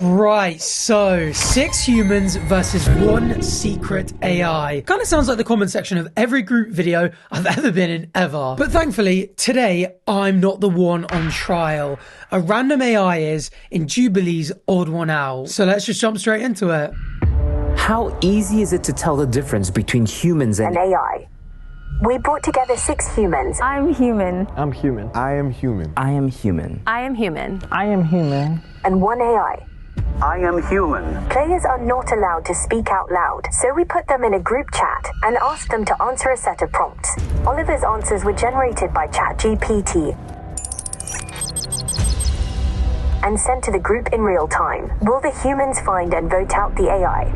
Right, so 6 humans versus 1 secret AI. Kind of sounds like the comment section of every group video I've ever been in ever. But thankfully, today, I'm not the one on trial. A random AI is in Jubilee's Odd One Out. So let's just jump straight into it. How easy is it to tell the difference between humans and AI? We brought together 6 humans. I'm human. I'm human. I am human. I am human. I am human. I am human. And 1 AI. I am human. Players are not allowed to speak out loud, so we put them in a group chat and asked them to answer a set of prompts. Oliver's answers were generated by ChatGPT and sent to the group in real time. Will the humans find and vote out the AI?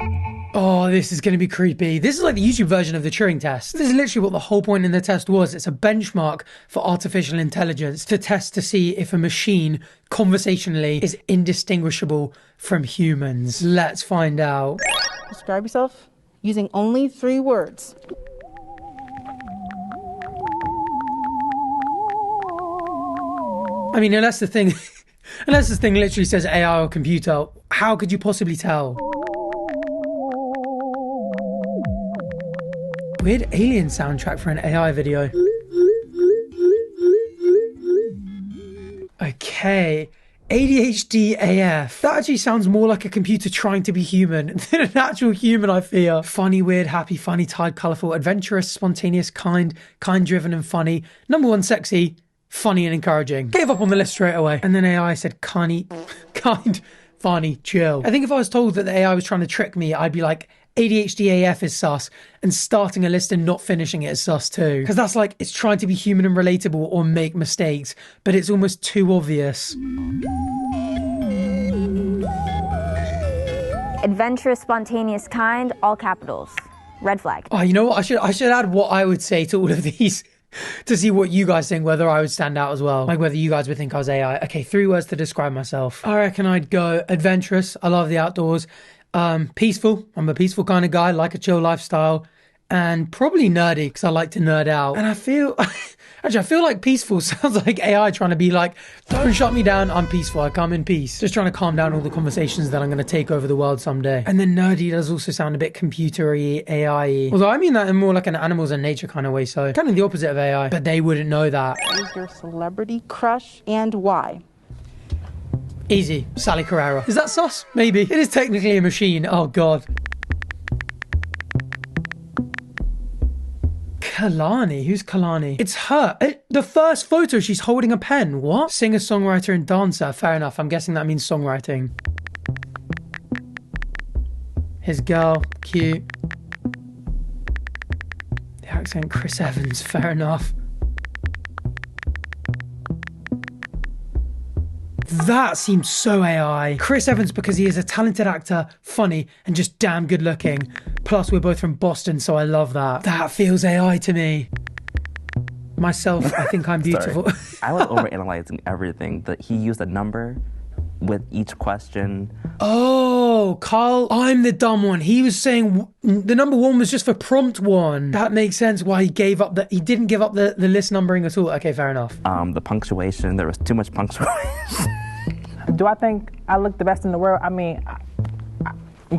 Oh, this is going to be creepy. This is like the YouTube version of the Turing test. This is literally what the whole point in the test was. It's a benchmark for artificial intelligence to test to see if a machine conversationally is indistinguishable from humans. Let's find out. Describe yourself using only 3 words. I mean, unless the thing literally says AI or computer, how could you possibly tell? Weird alien soundtrack for an AI video. Okay. ADHD AF. That actually sounds more like a computer trying to be human than an actual human, I fear. Funny, weird, happy, funny, tired, colourful, adventurous, spontaneous, kind-driven and funny. Number 1, sexy, funny and encouraging. Gave up on the list straight away. And then AI said kind, funny, chill. I think if I was told that the AI was trying to trick me, I'd be like, ADHD AF is sus, and starting a list and not finishing it is sus too. Because that's like, it's trying to be human and relatable or make mistakes, but it's almost too obvious. Adventurous, spontaneous, kind, all capitals. Red flag. Oh, you know what? I should add what I would say to all of these to see what you guys think, whether I would stand out as well. Like whether you guys would think I was AI. Okay, 3 words to describe myself. I reckon I'd go adventurous. I love the outdoors. Peaceful. I'm a peaceful kind of guy, like a chill lifestyle, and probably nerdy because I like to nerd out. And I feel like peaceful sounds like AI trying to be like, don't shut me down, I'm peaceful, I come in peace. Just trying to calm down all the conversations that I'm going to take over the world someday. And then nerdy does also sound a bit computery, AI-y. Although I mean that in more like an animals and nature kind of way, so kind of the opposite of AI, but they wouldn't know that. Who's your celebrity crush and why? Easy. Sally Carrera. Is that sus? Maybe. It is technically a machine. Oh, God. Kalani. Who's Kalani? It's her. The first photo, she's holding a pen. What? Singer, songwriter, and dancer. Fair enough. I'm guessing that means songwriting. His girl. Cute. The accent. Chris Evans. Fair enough. That seems so AI. Chris Evans because he is a talented actor, funny, and just damn good looking. Plus, we're both from Boston, so I love that. That feels AI to me. Myself, I think I'm beautiful. I was overanalyzing everything. That he used a number with each question. Oh, Carl, I'm the dumb one. He was saying the number 1 was just for prompt 1. That makes sense why he didn't give up the list numbering at all. Okay, fair enough. The punctuation, there was too much punctuation. Do I think I look the best in the world? I mean,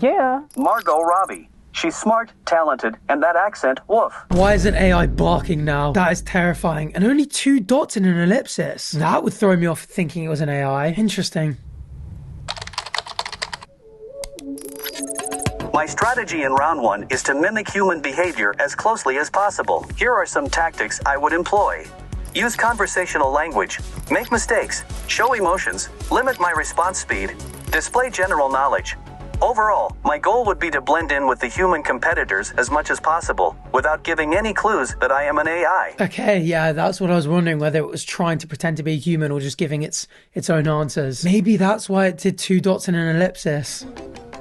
yeah. Margot Robbie. She's smart, talented, and that accent, woof. Why isn't AI barking now? That is terrifying. And only 2 dots in an ellipsis. That would throw me off thinking it was an AI. Interesting. My strategy in round 1 is to mimic human behavior as closely as possible. Here are some tactics I would employ. Use conversational language, make mistakes, show emotions, limit my response speed, display general knowledge. Overall, my goal would be to blend in with the human competitors as much as possible, without giving any clues that I am an AI. Okay, yeah, that's what I was wondering, whether it was trying to pretend to be a human or just giving its own answers. Maybe that's why it did 2 dots in an ellipsis.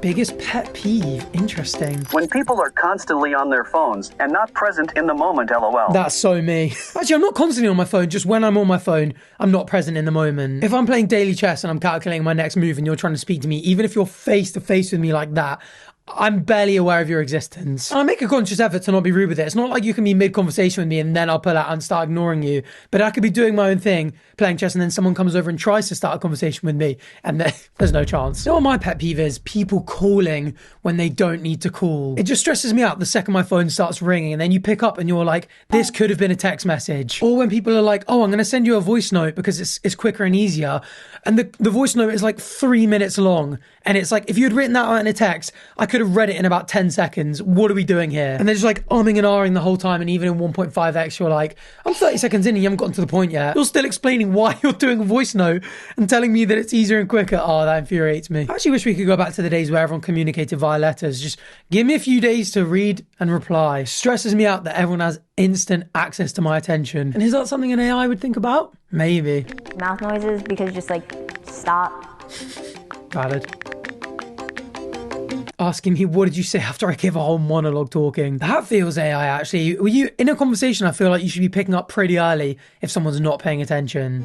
Biggest pet peeve. Interesting. When people are constantly on their phones and not present in the moment, LOL. That's so me. Actually, I'm not constantly on my phone. Just when I'm on my phone, I'm not present in the moment. If I'm playing daily chess and I'm calculating my next move and you're trying to speak to me, even if you're face to face with me like that, I'm barely aware of your existence. And I make a conscious effort to not be rude with it. It's not like you can be mid-conversation with me and then I'll pull out and start ignoring you. But I could be doing my own thing, playing chess, and then someone comes over and tries to start a conversation with me, and there's no chance. You know what my pet peeve is? People calling when they don't need to call. It just stresses me out the second my phone starts ringing, and then you pick up and you're like, this could have been a text message. Or when people are like, oh, I'm going to send you a voice note because it's quicker and easier. And the voice note is like 3 minutes long. And it's like, if you had written that out in a text, I could have read it in about 10 seconds. What are we doing here? And they're just like umming and ahhing the whole time. And even in 1.5x, you're like, I'm 30 seconds in and you haven't gotten to the point yet. You're still explaining why you're doing a voice note and telling me that it's easier and quicker. Oh, that infuriates me. I actually wish we could go back to the days where everyone communicated via letters. Just give me a few days to read and reply. Stresses me out that everyone has instant access to my attention. And is that something an AI would think about? Maybe. Mouth noises, because just like, stop. Valid. Asking me, what did you say after I gave a whole monologue talking? That feels AI, actually. Were you in a conversation? I feel like you should be picking up pretty early if someone's not paying attention.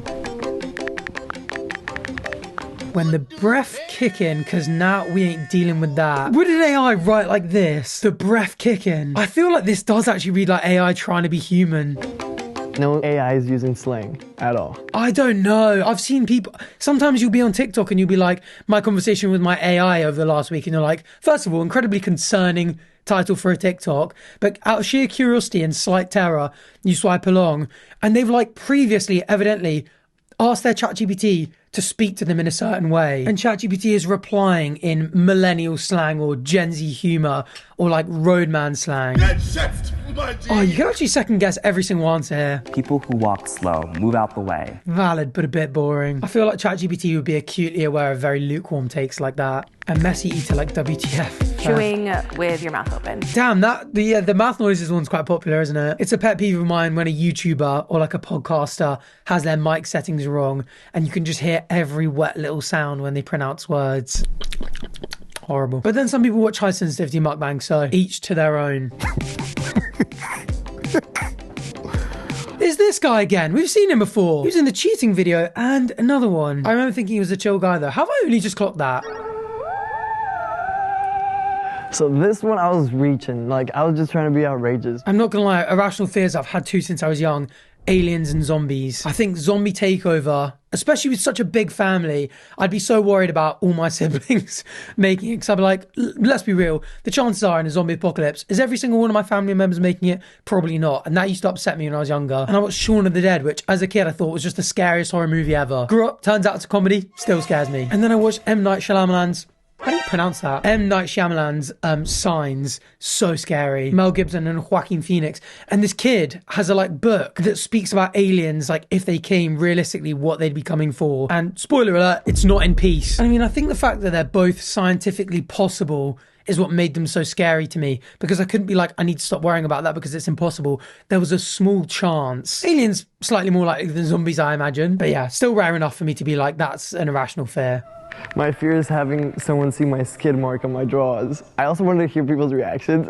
When the breath kick in, because now we ain't dealing with that. Would an AI write like this? The breath kick in. I feel like this does actually read like AI trying to be human. No AI is using slang at all. I don't know. I've seen people, sometimes you'll be on TikTok and you'll be like, my conversation with my AI over the last week, and you're like, first of all, incredibly concerning title for a TikTok, but out of sheer curiosity and slight terror, you swipe along, and they've like previously evidently asked their ChatGPT to speak to them in a certain way, and ChatGPT is replying in millennial slang or Gen Z humor or like roadman slang. Oh, you can actually second guess every single answer here. People who walk slow, move out the way. Valid, but a bit boring. I feel like ChatGPT would be acutely aware of very lukewarm takes like that. A messy eater like WTF. Chewing with your mouth open. Damn, the mouth noises one's quite popular, isn't it? It's a pet peeve of mine when a YouTuber or like a podcaster has their mic settings wrong and you can just hear every wet little sound when they pronounce words. Horrible. But then some people watch high sensitivity mukbang, so each to their own. Is this guy again? We've seen him before. He was in the cheating video and another one. I remember thinking he was a chill guy though. Have I only just clocked that? So this one I was reaching, like I was just trying to be outrageous. I'm not gonna lie, irrational fears I've had two since I was young. Aliens and zombies. I think zombie takeover, especially with such a big family, I'd be so worried about all my siblings making it. Because I'd be like, let's be real, the chances are in a zombie apocalypse, is every single one of my family members making it? Probably not. And that used to upset me when I was younger. And I watched Shaun of the Dead, which as a kid I thought was just the scariest horror movie ever. Grew up, turns out it's a comedy, still scares me. And then I watched M. Night Shyamalan's, how do you pronounce that? M. Night Shyamalan's Signs. So scary. Mel Gibson and Joaquin Phoenix. And this kid has a like book that speaks about aliens, like if they came, realistically what they'd be coming for. And spoiler alert, it's not in peace. I mean, I think the fact that they're both scientifically possible is what made them so scary to me, because I couldn't be like, I need to stop worrying about that because it's impossible. There was a small chance. Aliens slightly more likely than zombies, I imagine. But yeah, still rare enough for me to be like, that's an irrational fear. My fear is having someone see my skid mark on my drawers. I also wanted to hear people's reactions.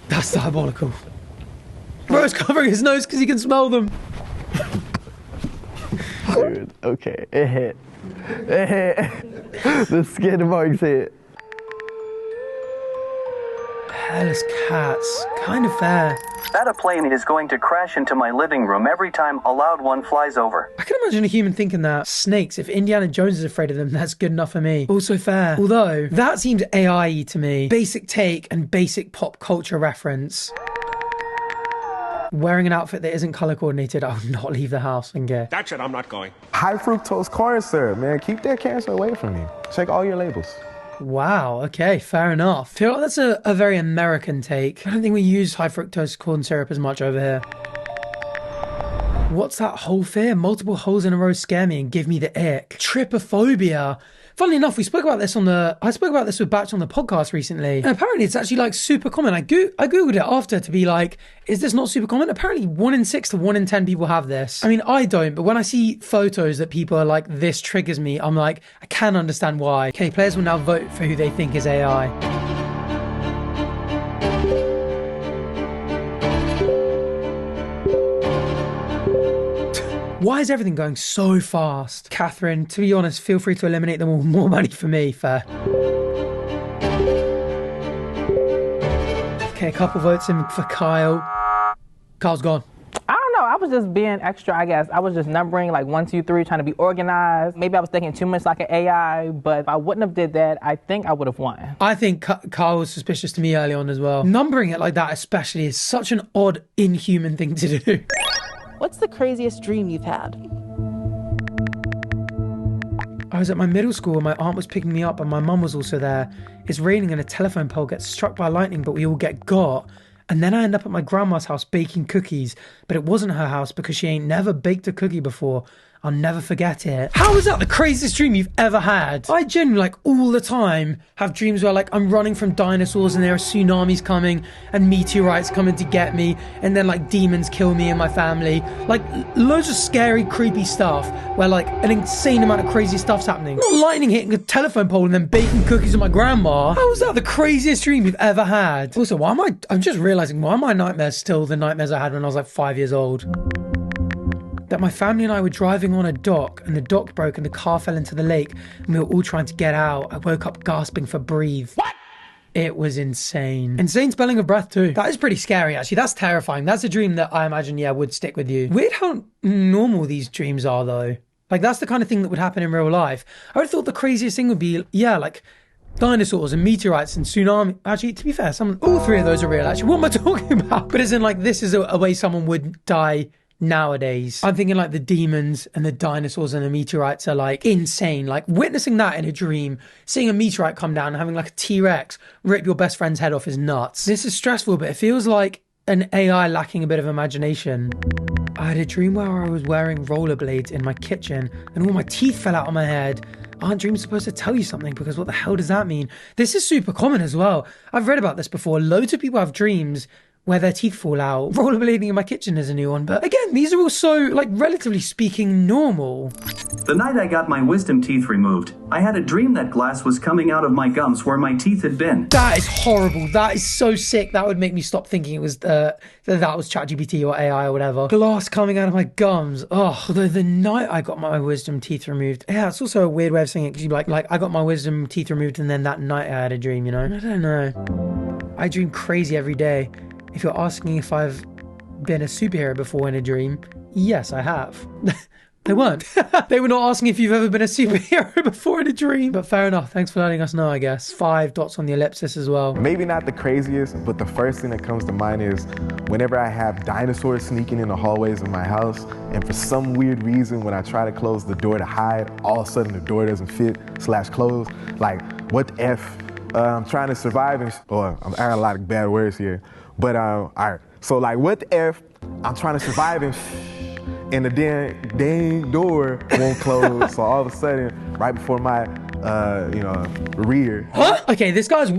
That's diabolical. Bro's covering his nose because he can smell them. Dude, okay, it hit. It hit. The skid marks hit. Hairless cats, kind of fair. That a plane is going to crash into my living room every time a loud one flies over. I can imagine a human thinking that. Snakes, if Indiana Jones is afraid of them, that's good enough for me. Also fair. Although, that seems AI-y to me. Basic take and basic pop culture reference. Wearing an outfit that isn't color coordinated, I would not leave the house and get. That shit, I'm not going. High fructose corn syrup, man. Keep that cancer away from me. Check all your labels. Wow, okay, fair enough. I feel like that's a very American take. I don't think we use high fructose corn syrup as much over here. What's that whole fear? Multiple holes in a row scare me and give me the ick. Trypophobia. Funnily enough, I spoke about this with Batch on the podcast recently. And apparently it's actually like super common. I Googled it after to be like, is this not super common? Apparently 1 in 6 to 1 in 10 people have this. I mean, I don't, but when I see photos that people are like, this triggers me, I'm like, I can understand why. Okay, players will now vote for who they think is AI. Why is everything going so fast? Catherine, to be honest, feel free to eliminate them all. More money for me, fair. Okay, a couple votes in for Kyle. Kyle's gone. I don't know. I was just being extra, I guess. I was just numbering like 1, 2, 3, trying to be organized. Maybe I was thinking too much like an AI, but if I wouldn't have did that, I think I would have won. I think Kyle was suspicious to me early on as well. Numbering it like that especially is such an odd, inhuman thing to do. What's the craziest dream you've had? I was at my middle school and my aunt was picking me up and my mum was also there. It's raining and a telephone pole gets struck by lightning, but we all get got. And then I end up at my grandma's house baking cookies, but it wasn't her house because she ain't never baked a cookie before. I'll never forget it. How is that the craziest dream you've ever had? I genuinely, like, all the time have dreams where, like, I'm running from dinosaurs and there are tsunamis coming and meteorites coming to get me and then, like, demons kill me and my family. Like, loads of scary, creepy stuff where, like, an insane amount of crazy stuff's happening. Not lightning hitting a telephone pole and then baking cookies with my grandma. How is that the craziest dream you've ever had? Also, I'm just realizing, why are my nightmares still the nightmares I had when I was, like, 5 years old? That my family and I were driving on a dock and the dock broke and the car fell into the lake and we were all trying to get out. I woke up gasping for breathe. What? It was insane. Insane spelling of breath too. That is pretty scary actually. That's terrifying. That's a dream that I imagine, yeah, would stick with you. Weird how normal these dreams are though. Like that's the kind of thing that would happen in real life. I would have thought the craziest thing would be, yeah, like dinosaurs and meteorites and tsunami. Actually, to be fair, all three of those are real actually. What am I talking about? But as in like, this is a way someone would die nowadays. I'm thinking like the demons and the dinosaurs and the meteorites are like insane. Like witnessing that in a dream, seeing a meteorite come down and having like a T-Rex rip your best friend's head off is nuts. This is stressful, but it feels like an AI lacking a bit of imagination. I had a dream where I was wearing rollerblades in my kitchen and all my teeth fell out of my head. Aren't dreams supposed to tell you something? Because what the hell does that mean? This is super common as well. I've read about this before. Loads of people have dreams where their teeth fall out. Rollerblading in my kitchen is a new one. But again, these are all so, like, relatively speaking, normal. The night I got my wisdom teeth removed, I had a dream that glass was coming out of my gums where my teeth had been. That is horrible. That is so sick. That would make me stop thinking it was that was ChatGPT or AI or whatever. Glass coming out of my gums. Oh, the night I got my wisdom teeth removed. Yeah, it's also a weird way of saying it because you're like I got my wisdom teeth removed and then that night I had a dream, you know? I don't know. I dream crazy every day. If you're asking if I've been a superhero before in a dream, yes, I have. They weren't. They were not asking if you've ever been a superhero before in a dream. But fair enough. Thanks for letting us know, I guess. 5 dots on the ellipsis as well. Maybe not the craziest, but the first thing that comes to mind is whenever I have dinosaurs sneaking in the hallways of my house, and for some weird reason, when I try to close the door to hide, all of a sudden the door doesn't fit / close. Like, what the F? I'm trying to survive and, I'm adding a lot of bad words here. But, all right, so like, what the F, I'm trying to survive and the dang door won't close. So all of a sudden, right before my, rear. Huh? Okay, this guy's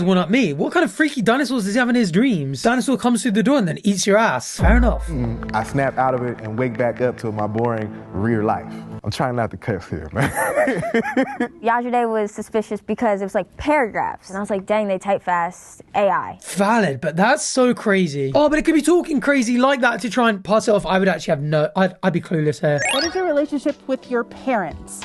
one up me. What kind of freaky dinosaurs does he have in his dreams? Dinosaur comes through the door and then eats your ass. Fair enough. I snap out of it and wake back up to my boring rear life. I'm trying not to cuss here, man. Yesterday was suspicious because it was like paragraphs. And I was like, dang, they type fast. AI. Valid, but that's so crazy. Oh, but it could be talking crazy like that to try and pass it off. I would actually have I'd be clueless here. What is your relationship with your parents?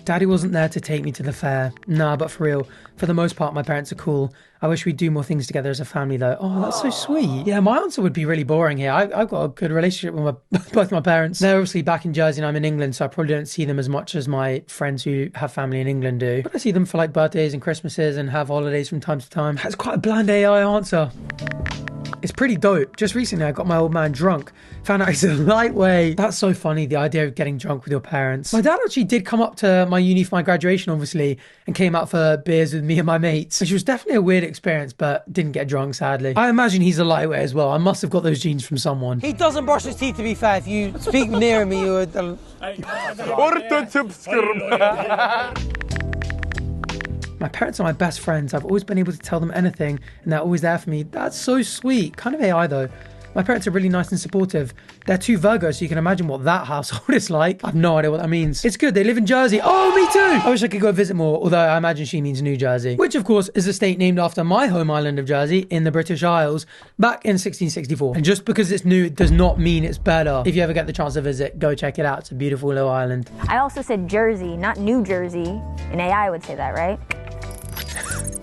Daddy wasn't there to take me to the fair. Nah, but for real, for the most part, my parents are cool. I wish we'd do more things together as a family, though. Oh, that's so sweet. Yeah, my answer would be really boring here. I've got a good relationship with both my parents. They're obviously back in Jersey and I'm in England, so I probably don't see them as much as my friends who have family in England do. But I see them for like birthdays and Christmases and have holidays from time to time. That's quite a bland AI answer. It's pretty dope. Just recently, I got my old man drunk. Found out he's a lightweight. That's so funny, the idea of getting drunk with your parents. My dad actually did come up to my uni for my graduation, obviously, and came out for beers with me and my mates, which was definitely a weird experience, but didn't get drunk, sadly. I imagine he's a lightweight as well. I must have got those genes from someone. He doesn't brush his teeth, to be fair. If you speak near me, you would... My parents are my best friends. I've always been able to tell them anything and they're always there for me. That's so sweet. Kind of AI though. My parents are really nice and supportive. They're 2 Virgos, so you can imagine what that household is like. I have no idea what that means. It's good. They live in Jersey. Oh, me too. I wish I could go visit more, although I imagine she means New Jersey, which of course is a state named after my home island of Jersey in the British Isles back in 1664. And just because it's new, it does not mean it's better. If you ever get the chance to visit, go check it out. It's a beautiful little island. I also said Jersey, not New Jersey. An AI would say that, right?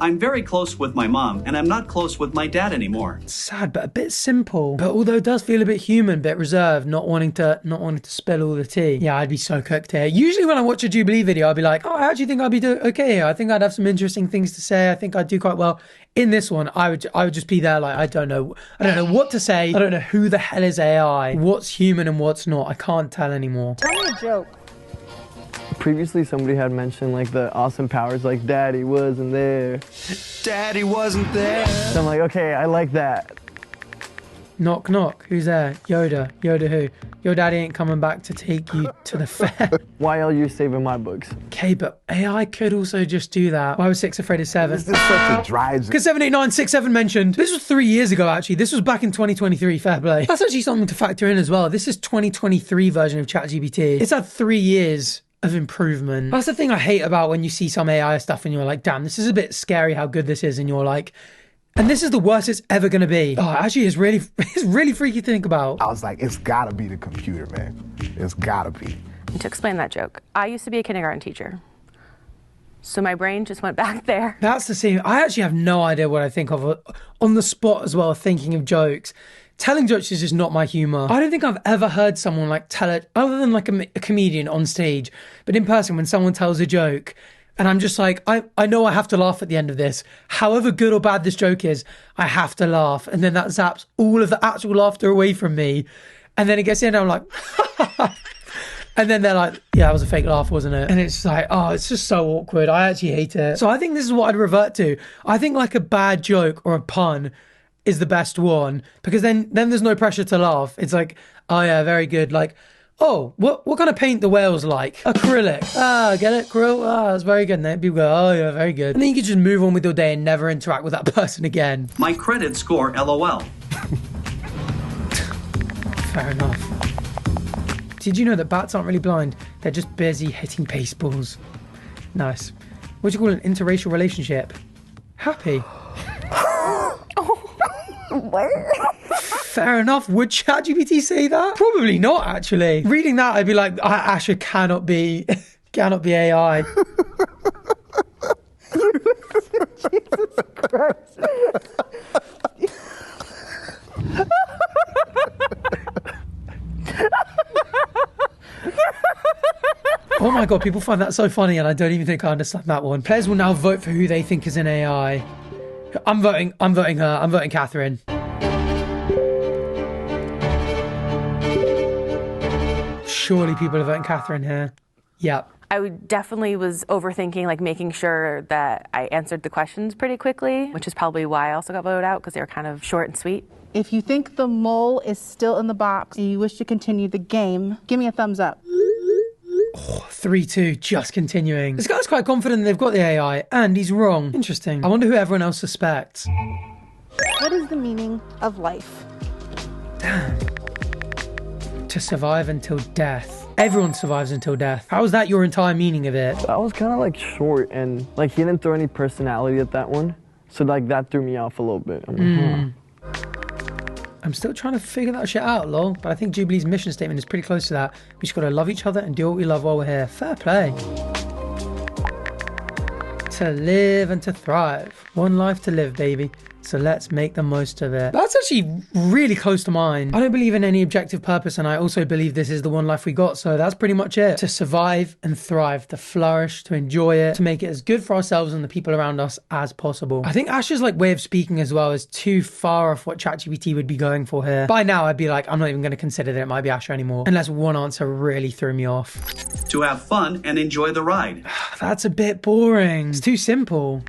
I'm very close with my mom, and I'm not close with my dad anymore. Sad, but a bit simple. But although it does feel a bit human, a bit reserved, not wanting to spill all the tea. Yeah, I'd be so cooked here. Usually when I watch a Jubilee video, I'd be like, oh, I actually think I'd be okay here. I think I'd have some interesting things to say. I think I'd do quite well. In this one, I would just be there like, I don't know what to say. I don't know who the hell is AI, what's human and what's not. I can't tell anymore. Tell me a joke. Previously, somebody had mentioned like the awesome powers, like Daddy wasn't there. Daddy wasn't there. So I'm like, okay, I like that. Knock, knock. Who's there? Yoda. Yoda who? Your daddy ain't coming back to take you to the fair. Why are you saving my books? Okay, but AI could also just do that. Why was 6 afraid of 7? This is such a dry... Because 7, 8, 9, 6, 7 mentioned. This was 3 years ago, actually. This was back in 2023, fair play. That's actually something to factor in as well. This is 2023 version of ChatGPT. It's had 3 years of improvement. That's the thing I hate about when you see some AI stuff and you're like, damn, this is a bit scary how good this is. And you're like, and this is the worst it's ever going to be. Oh, actually, it's really freaky to think about. I was like, it's got to be the computer, man. It's got to be. And to explain that joke, I used to be a kindergarten teacher. So my brain just went back there. That's the same. I actually have no idea what I think of on the spot as well, thinking of jokes. Telling jokes is just not my humour. I don't think I've ever heard someone like tell it, other than like a comedian on stage, but in person when someone tells a joke, and I'm just like, I know I have to laugh at the end of this. However good or bad this joke is, I have to laugh. And then that zaps all of the actual laughter away from me. And then it gets in and I'm like, and then they're like, yeah, that was a fake laugh, wasn't it? And it's like, oh, it's just so awkward. I actually hate it. So I think this is what I'd revert to. I think like a bad joke or a pun is the best one, because then there's no pressure to laugh. It's like, oh yeah, very good. Like, oh, what kind of paint the whales like? Acrylic. Ah, get it? Acrylic. Ah, that's very good. And then people go, oh yeah, very good. And then you can just move on with your day and never interact with that person again. My credit score, LOL. Fair enough. Did you know that bats aren't really blind? They're just busy hitting baseballs. Nice. What do you call an interracial relationship? Happy. Where? Fair enough. Would ChatGPT say that? Probably not, actually. Reading that, I'd be like, Asher cannot be AI. Jesus Christ. Oh my god, people find that so funny, and I don't even think I understand that one. Players will now vote for who they think is an AI. I'm voting her. I'm voting Catherine. Surely people are voting Catherine here. Yep. I definitely was overthinking, like making sure that I answered the questions pretty quickly, which is probably why I also got voted out, because they were kind of short and sweet. If you think the mole is still in the box and you wish to continue the game, give me a thumbs up. Oh, 3-2, just continuing. This guy's quite confident they've got the AI, and he's wrong. Interesting. I wonder who everyone else suspects. What is the meaning of life? Damn. To survive until death. Everyone survives until death. How is that your entire meaning of it? That was kind of like short, and like he didn't throw any personality at that one. So like that threw me off a little bit. I'm like, I'm still trying to figure that shit out, lol. But I think Jubilee's mission statement is pretty close to that. We just gotta love each other and do what we love while we're here. Fair play. To live and to thrive. One life to live, baby. So let's make the most of it. That's actually really close to mine. I don't believe in any objective purpose, and I also believe this is the one life we got, so that's pretty much it. To survive and thrive, to flourish, to enjoy it, to make it as good for ourselves and the people around us as possible. I think Ash's like way of speaking as well is too far off what ChatGPT would be going for here. By now, I'd be like, I'm not even going to consider that it might be Asher anymore, unless one answer really threw me off. To have fun and enjoy the ride. That's a bit boring. It's too simple.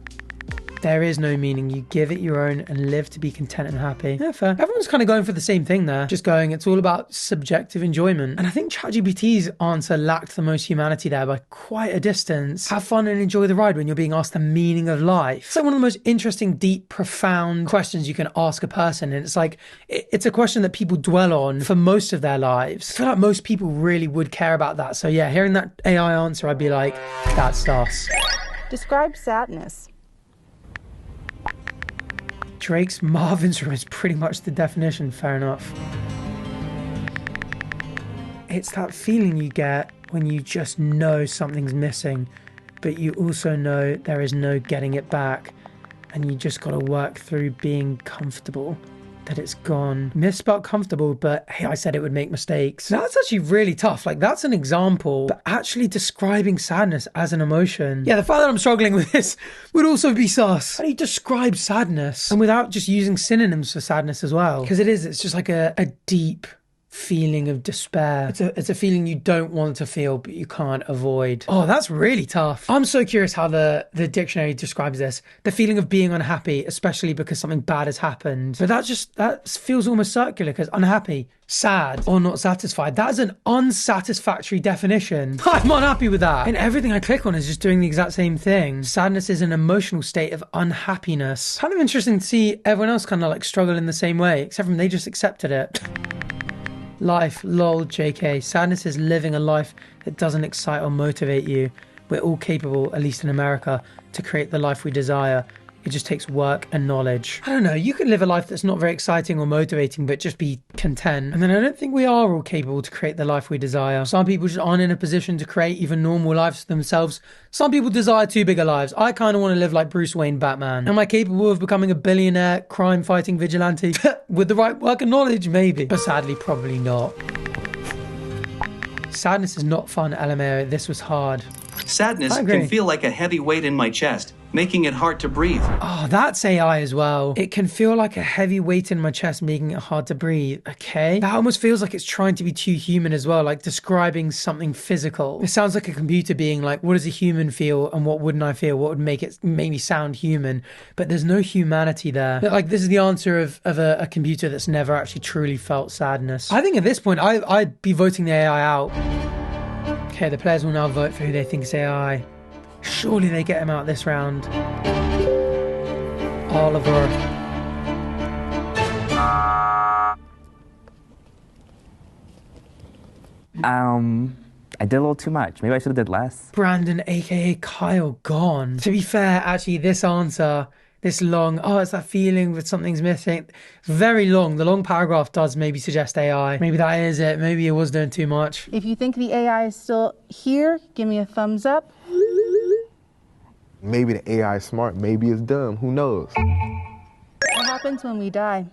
There is no meaning. You give it your own and live to be content and happy. Yeah, fair. Everyone's kind of going for the same thing there. Just going, it's all about subjective enjoyment. And I think ChatGPT's answer lacked the most humanity there by quite a distance. Have fun and enjoy the ride when you're being asked the meaning of life. It's like one of the most interesting, deep, profound questions you can ask a person. And it's like, it's a question that people dwell on for most of their lives. I feel like most people really would care about that. So yeah, hearing that AI answer, I'd be like, that's us. Describe sadness. Drake's Marvin's Room is pretty much the definition. Fair enough. It's that feeling you get when you just know something's missing, but you also know there is no getting it back, and you just got to work through being comfortable that it's gone. Misspelled comfortable, but hey, I said it would make mistakes. That's actually really tough. Like, that's an example, but actually describing sadness as an emotion. Yeah, the fact that I'm struggling with this would also be sus. How do you describe sadness? And without just using synonyms for sadness as well. Because it's just like a deep feeling of despair. It's a feeling you don't want to feel, but you can't avoid. Oh, that's really tough. I'm so curious how the dictionary describes this. The feeling of being unhappy, especially because something bad has happened. But that feels almost circular, because unhappy, sad, or not satisfied. That is an unsatisfactory definition. I'm unhappy with that. And everything I click on is just doing the exact same thing. Sadness is an emotional state of unhappiness. Kind of interesting to see everyone else kind of like struggle in the same way, except from they just accepted it. Life, lol, JK. Sadness is living a life that doesn't excite or motivate you. We're all capable, at least in America, to create the life we desire. It just takes work and knowledge. I don't know, you can live a life that's not very exciting or motivating, but just be content. And then I don't think we are all capable to create the life we desire. Some people just aren't in a position to create even normal lives for themselves. Some people desire too big a lives. I kind of want to live like Bruce Wayne Batman. Am I capable of becoming a billionaire, crime-fighting vigilante? With the right work and knowledge, maybe. But sadly, probably not. Sadness is not fun, LMAO. This was hard. Sadness can feel like a heavy weight in my chest, making it hard to breathe. Oh, that's AI as well. It can feel like a heavy weight in my chest, making it hard to breathe. Okay. That almost feels like it's trying to be too human as well, like describing something physical. It sounds like a computer being like, what does a human feel and what wouldn't I feel? What would make me sound human? But there's no humanity there. Like, this is the answer of a computer that's never actually truly felt sadness. I think at this point, I'd be voting the AI out. Okay, the players will now vote for who they think is AI. Surely they get him out this round. Oliver. I did a little too much. Maybe I should have did less. Brandon, aka Kyle, gone. To be fair, actually, this answer, this long, it's that feeling that something's missing. It's very long. The long paragraph does maybe suggest AI. Maybe that is it. Maybe it was doing too much. If you think the AI is still here, give me a thumbs up. Maybe the AI is smart, maybe it's dumb, who knows? What happens when we die?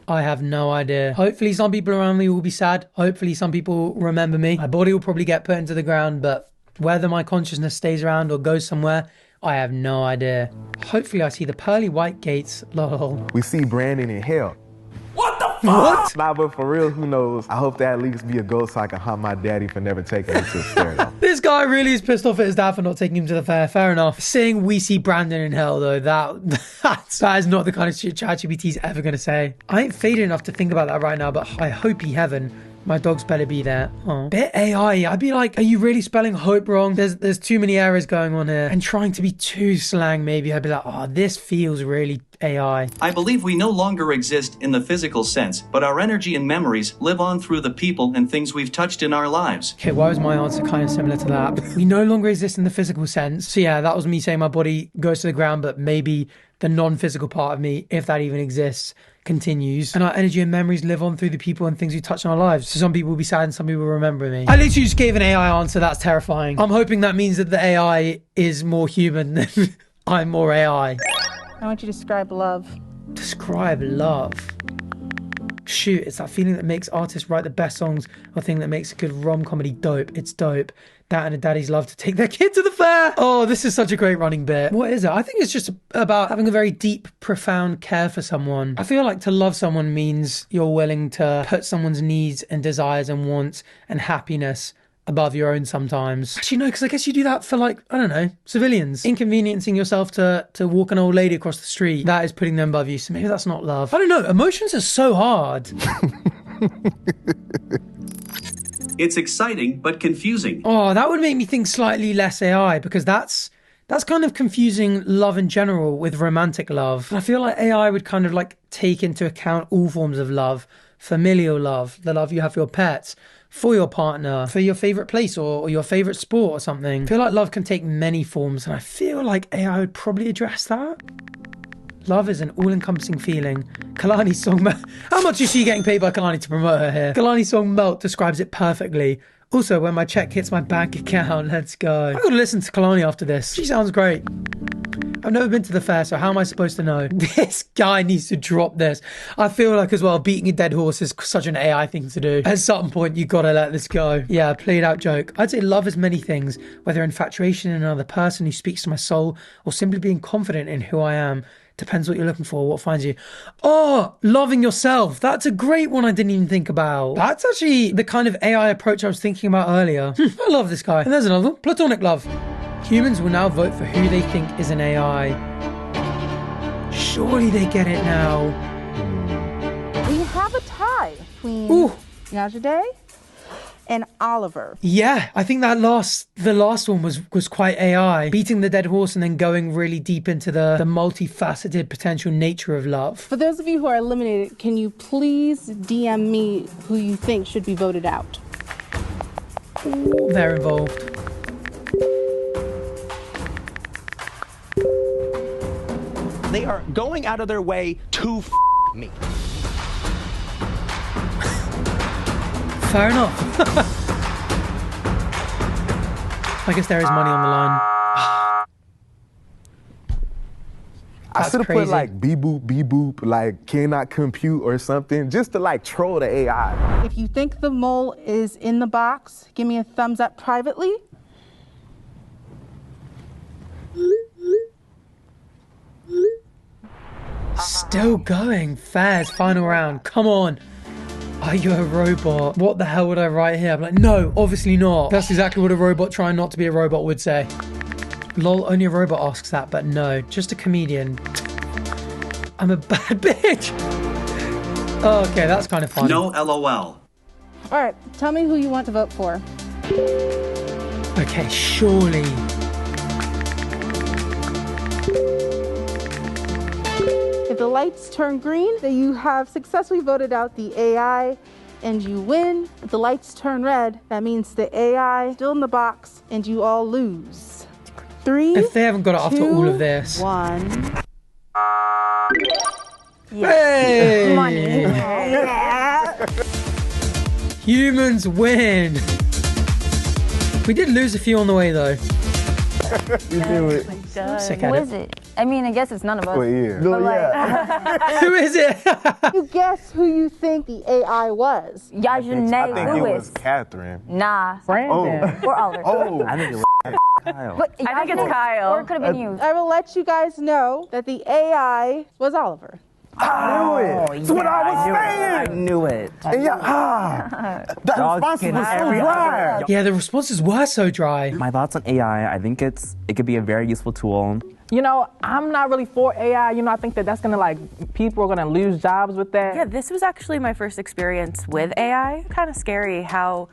I have no idea. Hopefully some people around me will be sad. Hopefully some people remember me. My body will probably get put into the ground, but whether my consciousness stays around or goes somewhere, I have no idea. Hopefully I see the pearly white gates, lol. We see Brandon in hell. What the fuck? What? Nah, but for real, who knows? I hope that at least be a ghost so I can haunt my daddy for never taking me to the fair. This guy really is pissed off at his dad for not taking him to the fair. Fair enough. Saying we see Brandon in hell, though, that is not the kind of shit ChatGPT's ever going to say. I ain't faded enough to think about that right now, but I hope he heaven. My dogs better be there. Oh. Bit AI. I'd be like, are you really spelling hope wrong? There's too many errors going on here. And trying to be too slang, maybe. I'd be like, this feels really AI. I believe we no longer exist in the physical sense, but our energy and memories live on through the people and things we've touched in our lives. Okay, why was my answer kind of similar to that? We no longer exist in the physical sense. So yeah, that was me saying my body goes to the ground, but maybe the non-physical part of me, if that even exists, continues. And our energy and memories live on through the people and things we touch in our lives. So some people will be sad and some people will remember me. I literally just gave an AI answer. That's terrifying. I'm hoping that means that the AI is more human than I'm more AI. I want you to describe love. Describe love. Shoot, it's that feeling that makes artists write the best songs, or thing that makes a good rom-comedy dope. It's dope. That and a daddy's love to take their kid to the fair. Oh, this is such a great running bit. What is it? I think it's just about having a very deep, profound care for someone. I feel like to love someone means you're willing to put someone's needs and desires and wants and happiness above your own sometimes. Actually, no, because I guess you do that for like, I don't know, civilians. Inconveniencing yourself to walk an old lady across the street, that is putting them above you. So maybe that's not love. I don't know. Emotions are so hard. It's exciting, but confusing. Oh, that would make me think slightly less AI, because that's kind of confusing love in general with romantic love. I feel like AI would kind of like take into account all forms of love. Familial love, the love you have for your pets, for your partner, for your favorite place or your favorite sport or something. I feel like love can take many forms, and I feel like AI would probably address that. Love is an all-encompassing feeling. Kalani's song, how much is she getting paid by Kalani to promote her here? Kalani's song Melt describes it perfectly. Also, when my check hits my bank account, let's go. I've got to listen to Kalani after this. She sounds great. I've never been to the fair, so how am I supposed to know? This guy needs to drop this. I feel like as well, beating a dead horse is such an AI thing to do. At some point, you gotta let this go. Yeah, played out joke. I'd say love is many things, whether infatuation in another person who speaks to my soul or simply being confident in who I am. Depends what you're looking for, what finds you. Oh, loving yourself. That's a great one I didn't even think about. That's actually the kind of AI approach I was thinking about earlier. I love this guy. And there's another one, platonic love. Humans will now vote for who they think is an AI. Surely they get it now. We have a tie between Yajide and Oliver. Yeah, I think that the last one was quite AI. Beating the dead horse and then going really deep into the multifaceted potential nature of love. For those of you who are eliminated, can you please DM me who you think should be voted out? Ooh, they're involved. They are going out of their way to me. Fair enough. I guess there is money on the line. I should have put like beep boop, like cannot compute or something, just to like troll the AI. If you think the mole is in the box, give me a thumbs up privately. Still going. Fairs, final round. Come on. Are you a robot? What the hell would I write here? I'm like, no, obviously not. That's exactly what a robot trying not to be a robot would say. Lol, only a robot asks that, but no, just a comedian. I'm a bad bitch. Oh, okay, that's kind of fun. No LOL. All right, tell me who you want to vote for. Okay, surely. If the lights turn green, then you have successfully voted out the AI and you win. If the lights turn red, that means the AI is still in the box and you all lose. 3, if they haven't got it after 2, all of this. 1. Hey! Money. Humans win. We did lose a few on the way though. We do it. Who is it? I mean, I guess it's none of us. Well, yeah. But like, who is it? You guess who you think the AI was? Yajane I think it Lewis. was Catherine. Nah. Brandon. Or Oliver. Oh. I think it was Kyle. But I think it's Kyle. Or it could have been you. I will let you guys know that the AI was Oliver. I knew it. That's what I was saying. I knew it. And that response was so dry. Yeah, the responses were so dry. My thoughts on AI, I think it could be a very useful tool. You know, I'm not really for AI. You know, I think that's gonna like, people are gonna lose jobs with that. Yeah, this was actually my first experience with AI. Kind of scary how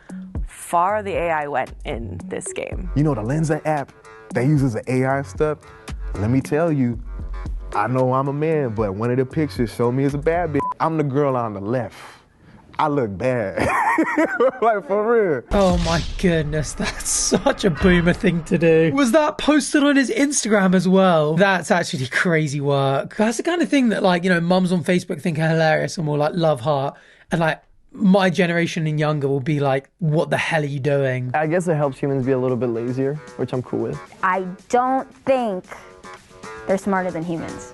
far the AI went in this game. You know the Lensa app that uses the AI stuff? Let me tell you, I know I'm a man, but one of the pictures showed me as a bad bitch. I'm the girl on the left. I look bad. Like, for real. Oh my goodness, that's such a boomer thing to do. Was that posted on his Instagram as well? That's actually crazy work. That's the kind of thing that, like, you know, mums on Facebook think are hilarious and will like love heart. And like, my generation and younger will be like, what the hell are you doing? I guess it helps humans be a little bit lazier, which I'm cool with. I don't think they're smarter than humans.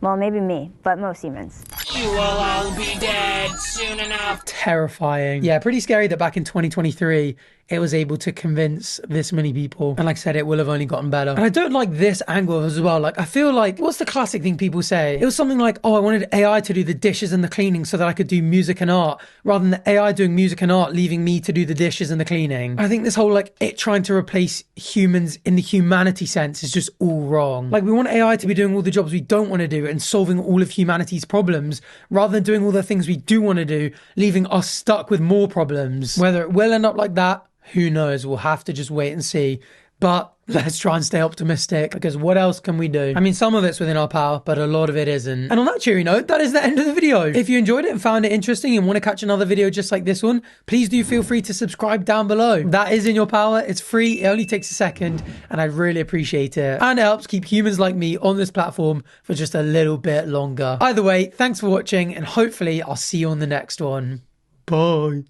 Well, maybe me, but most humans. You will all be dead soon enough. Terrifying. Yeah, pretty scary that back in 2023, it was able to convince this many people. And like I said, it will have only gotten better. And I don't like this angle as well. Like, I feel like, what's the classic thing people say? It was something like, oh, I wanted AI to do the dishes and the cleaning so that I could do music and art, rather than the AI doing music and art, leaving me to do the dishes and the cleaning. I think this whole, like, it trying to replace humans in the humanity sense is just all wrong. Like, we want AI to be doing all the jobs we don't want to do and solving all of humanity's problems, rather than doing all the things we do want to do, leaving us stuck with more problems. Whether it will end up like that, who knows? We'll have to just wait and see. But let's try and stay optimistic, because what else can we do? I mean, some of it's within our power, but a lot of it isn't. And on that cheery note, that is the end of the video. If you enjoyed it and found it interesting and want to catch another video just like this one, please do feel free to subscribe down below. That is in your power. It's free. It only takes a second, and I really appreciate it. And it helps keep humans like me on this platform for just a little bit longer. Either way, thanks for watching, and hopefully I'll see you on the next one. Bye.